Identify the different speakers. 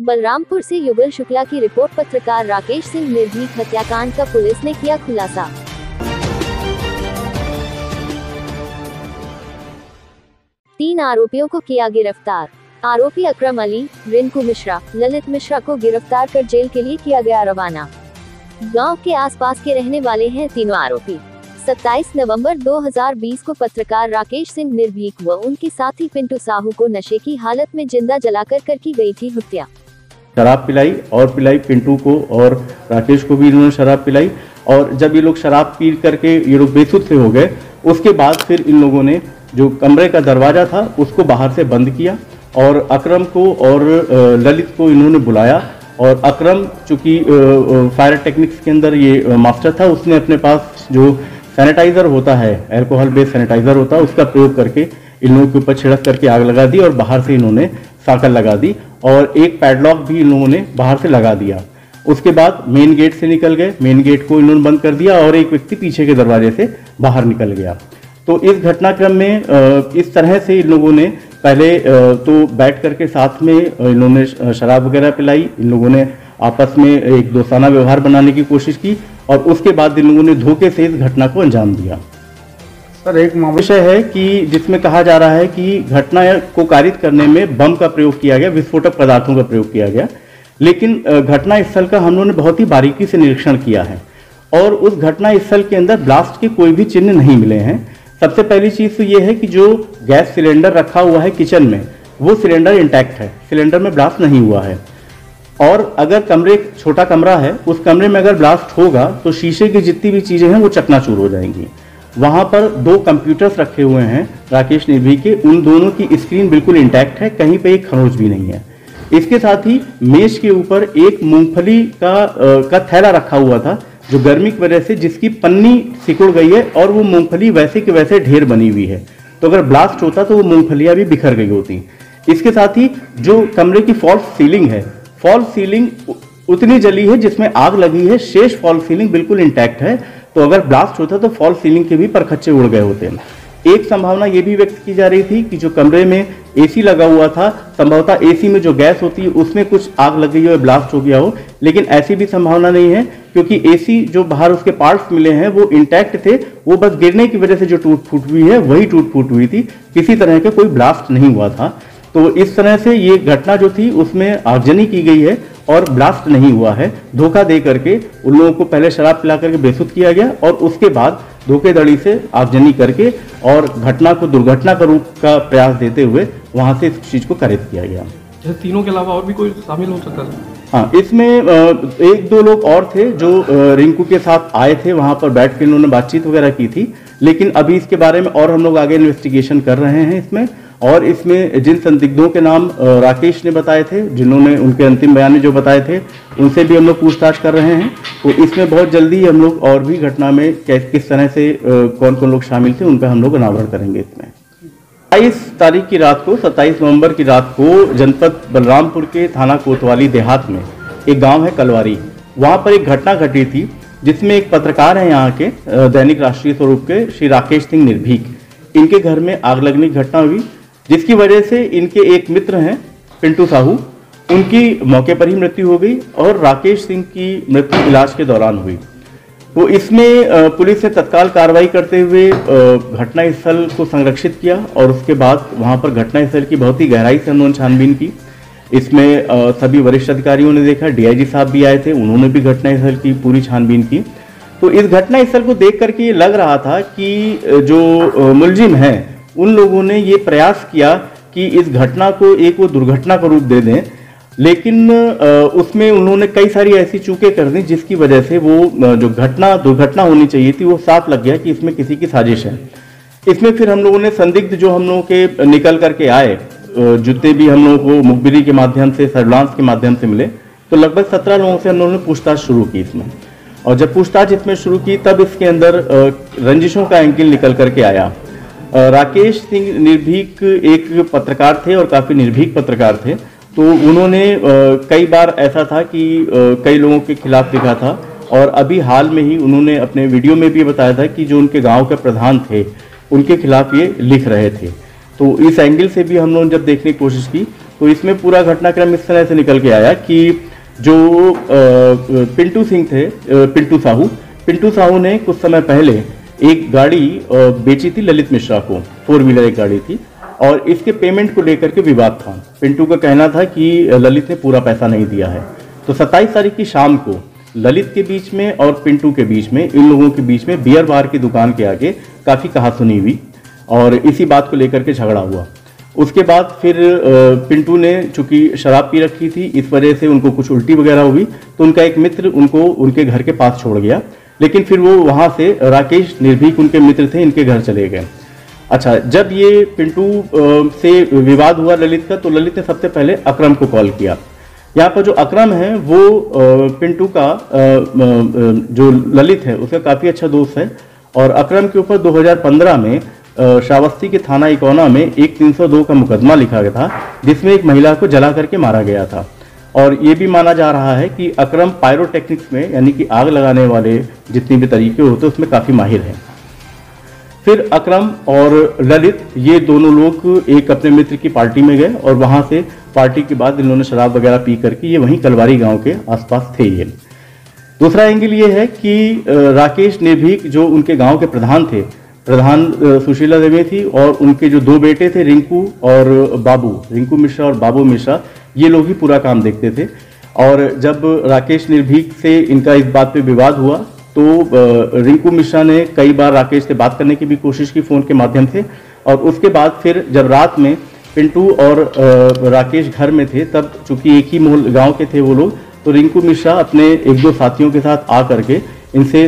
Speaker 1: बलरामपुर से युगल शुक्ला की रिपोर्ट। पत्रकार राकेश सिंह निर्भीक हत्याकांड का पुलिस ने किया खुलासा। तीन आरोपियों को किया गिरफ्तार। आरोपी अकरम अली, रिंकू मिश्रा, ललित मिश्रा को गिरफ्तार कर जेल के लिए किया गया रवाना। गांव के आसपास के रहने वाले हैं तीनों आरोपी। 27 नवंबर 2020 को पत्रकार राकेश सिंह निर्भीक व उनके साथी पिंटू साहू को नशे की हालत में जिंदा जलाकर की गई थी हत्या।
Speaker 2: शराब पिलाई पिंटू को, और राकेश को भी इन्होंने शराब पिलाई। और जब ये लोग शराब पी करके ये लोग बेसुध से हो गए, उसके बाद फिर इन लोगों ने जो कमरे का दरवाजा था उसको बाहर से बंद किया और अकरम को और ललित को इन्होंने बुलाया। और अकरम चूंकि फायर टेक्निक्स के अंदर ये मास्टर था, उसने अपने पास जो सैनिटाइजर होता है, अल्कोहल बेस्ड सैनिटाइजर होता है, उसका प्रयोग करके इन लोगों के ऊपर छिड़क करके आग लगा दी और बाहर से इन्होंने साकल लगा दी और एक पैडलॉक भी इन लोगों ने बाहर से लगा दिया। उसके बाद मेन गेट से निकल गए, मेन गेट को इन्होंने बंद कर दिया और एक व्यक्ति पीछे के दरवाजे से बाहर निकल गया। तो इस घटनाक्रम में इस तरह से इन लोगों ने पहले तो बैठ करके साथ में इन्होंने शराब वगैरह पिलाई, इन लोगों ने आपस में एक दोस्ताना व्यवहार बनाने की कोशिश की और उसके बाद इन लोगों ने धोखे से इस घटना को अंजाम दिया। सर, एक विषय है कि जिसमें कहा जा रहा है कि घटना को कारित करने में बम का प्रयोग किया गया, विस्फोटक पदार्थों का प्रयोग किया गया, लेकिन घटना स्थल का हम लोगों ने बहुत ही बारीकी से निरीक्षण किया है और उस घटना स्थल के अंदर ब्लास्ट के कोई भी चिन्ह नहीं मिले हैं। सबसे पहली चीज तो ये है कि जो गैस सिलेंडर रखा हुआ है किचन में, वो सिलेंडर इंटैक्ट है, सिलेंडर में ब्लास्ट नहीं हुआ है। और अगर छोटा कमरा है, उस कमरे में अगर ब्लास्ट होगा तो शीशे की जितनी भी चीजें हैं वो चकनाचूर हो जाएंगी। वहां पर 2 कंप्यूटर्स रखे हुए हैं राकेश निर्भीक के, उन दोनों की स्क्रीन बिल्कुल इंटैक्ट है, कहीं पे एक खरोंच भी नहीं है। इसके साथ ही मेज के ऊपर एक मूंगफली का थैला रखा हुआ था, जो गर्मी की वजह से जिसकी पन्नी सिकुड़ गई है और वो मूंगफली वैसे के वैसे ढेर बनी हुई है। तो अगर ब्लास्ट होता तो वो मूंगफलियां भी बिखर गई होती। इसके साथ ही जो कमरे की फॉल्स सीलिंग है, फॉल्स सीलिंग उतनी जली है जिसमें आग लगी है, शेष फॉल्स सीलिंग बिल्कुल इंटैक्ट है। तो अगर ब्लास्ट होता तो फॉल्स सीलिंग के भी परखच्चे उड़ गए होते हैं। एक संभावना ये भी व्यक्त की जा रही थी कि जो कमरे में एसी लगा हुआ था, संभवतः एसी में जो गैस होती है उसमें कुछ आग लग गई हो, ब्लास्ट हो गया हो, लेकिन ऐसी भी संभावना नहीं है क्योंकि एसी जो बाहर उसके पार्ट्स मिले हैं वो इंटैक्ट थे, वो बस गिरने की वजह से जो टूट फूट हुई है वही टूट फूट हुई थी, किसी तरह का कोई ब्लास्ट नहीं हुआ था। तो इस तरह से ये घटना जो थी उसमें आगजनी की गई है और ब्लास्ट नहीं हुआ है। धोखा दे करके उन लोगों को पहले शराब पिला करके बेसुध किया गया और उसके बाद धोखेधड़ी से आगजनी करके और घटना को दुर्घटना का रूप का प्रयास देते हुए वहां से इस चीज को कारित किया गया।
Speaker 3: तीनों के अलावा और भी कोई शामिल हो सकता है?
Speaker 2: हाँ, इसमें 1-2 लोग और थे जो रिंकू के साथ आए थे, वहां पर बैठ के उन्होंने बातचीत वगैरह की थी, लेकिन अभी इसके बारे में और हम लोग आगे इन्वेस्टिगेशन कर रहे हैं इसमें। और इसमें जिन संदिग्धों के नाम राकेश ने बताए थे, जिन्होंने उनके अंतिम बयान में जो बताए थे, उनसे भी हम लोग पूछताछ कर रहे हैं। तो इसमें बहुत जल्दी हम लोग और भी घटना में किस तरह से कौन कौन लोग शामिल थे उनका हम लोग अनावरण करेंगे। इसमें 27 नवंबर की रात को जनपद बलरामपुर के थाना कोतवाली देहात में एक गांव है कलवारी, वहां पर एक घटना घटी थी जिसमें एक पत्रकार है यहाँ के दैनिक राष्ट्रीय स्वरूप के श्री राकेश सिंह निर्भीक, इनके घर में आग लगने की घटना हुई, जिसकी वजह से इनके एक मित्र हैं पिंटू साहू, उनकी मौके पर ही मृत्यु हो गई और राकेश सिंह की मृत्यु इलाज के दौरान हुई। तो इसमें पुलिस ने तत्काल कार्रवाई करते हुए घटना स्थल को संरक्षित किया और उसके बाद वहां पर घटना स्थल की बहुत ही गहराई से उन्होंने छानबीन की। इसमें सभी वरिष्ठ अधिकारियों ने देखा, डीआईजी साहब भी आए थे, उन्होंने भी घटना स्थल की पूरी छानबीन की। तो इस घटना स्थल को देख करके ये लग रहा था कि जो मुलजिम है उन लोगों ने ये प्रयास किया कि इस घटना को एक वो दुर्घटना का रूप दे दें, लेकिन उसमें उन्होंने कई सारी ऐसी चूकें कर दी जिसकी वजह से वो जो दुर्घटना होनी चाहिए थी वो साफ लग गया कि इसमें किसी की साजिश है। इसमें फिर हम लोगों ने संदिग्ध जो हम लोगों के निकल करके आए, जितने भी हम लोगों को मुखबिरी के माध्यम से, सर्विलांस के माध्यम से मिले, तो लगभग 17 लोगों से हम लोगों ने पूछताछ शुरू की इसमें। और जब पूछताछ इसमें शुरू की तब इसके अंदर रंजिशों का एंगल निकल करके आया। राकेश सिंह निर्भीक एक पत्रकार थे और काफी निर्भीक पत्रकार थे, तो उन्होंने कई बार ऐसा था कि कई लोगों के खिलाफ लिखा था और अभी हाल में ही उन्होंने अपने वीडियो में भी बताया था कि जो उनके गांव के प्रधान थे उनके खिलाफ ये लिख रहे थे। तो इस एंगल से भी हम लोगों ने जब देखने की कोशिश की तो इसमें पूरा घटनाक्रम इस तरह से निकल के आया कि जो पिंटू सिंह थे, पिंटू साहू ने कुछ समय पहले एक गाड़ी बेची थी ललित मिश्रा को, 4 व्हीलर एक गाड़ी थी, और इसके पेमेंट को लेकर के विवाद था। पिंटू का कहना था कि ललित ने पूरा पैसा नहीं दिया है। तो 27 तारीख की शाम को ललित के बीच में और पिंटू के बीच में, इन लोगों के बीच में बियर बार की दुकान के आगे काफ़ी कहासुनी हुई और इसी बात को लेकर के झगड़ा हुआ। उसके बाद फिर पिंटू ने चूंकि शराब पी रखी थी, इस वजह से उनको कुछ उल्टी वगैरह हुई, तो उनका एक मित्र उनको उनके घर के पास छोड़ गया, लेकिन फिर वो वहाँ से राकेश निर्भीक उनके मित्र थे, इनके घर चले गए। अच्छा, जब ये पिंटू से विवाद हुआ ललित का, तो ललित ने सबसे पहले अकरम को कॉल किया। यहाँ पर जो अकरम है वो पिंटू का जो ललित है उसका काफ़ी अच्छा दोस्त है, और अकरम के ऊपर 2015 में श्रावस्ती के थाना इकोना में एक 302 का मुकदमा लिखा गया था, जिसमें एक महिला को जला करके मारा गया था। और ये भी माना जा रहा है कि अकरम पायरोटेक्निक्स में, यानी कि आग लगाने वाले जितने भी तरीके होते हैं उसमें काफ़ी माहिर हैं। फिर अकरम और ललित ये दोनों लोग एक अपने मित्र की पार्टी में गए, और वहाँ से पार्टी के बाद इन्होंने शराब वगैरह पी करके ये वहीं कलवारी गांव के आसपास थे। ये दूसरा एंगल ये है कि राकेश निर्भीक जो उनके गांव के प्रधान थे, प्रधान सुशीला देवी थी, और उनके जो 2 बेटे थे रिंकू और बाबू, रिंकू मिश्रा और बाबू मिश्रा, ये लोग ही पूरा काम देखते थे। और जब राकेश निर्भीक से इनका इस बात पे विवाद हुआ, तो रिंकू मिश्रा ने कई बार राकेश से बात करने की भी कोशिश की फ़ोन के माध्यम से, और उसके बाद फिर जब रात में पिंटू और राकेश घर में थे, तब चूंकि एक ही मोहल्ले गाँव के थे वो लोग, तो रिंकू मिश्रा अपने 1-2 साथियों के साथ आ करके इनसे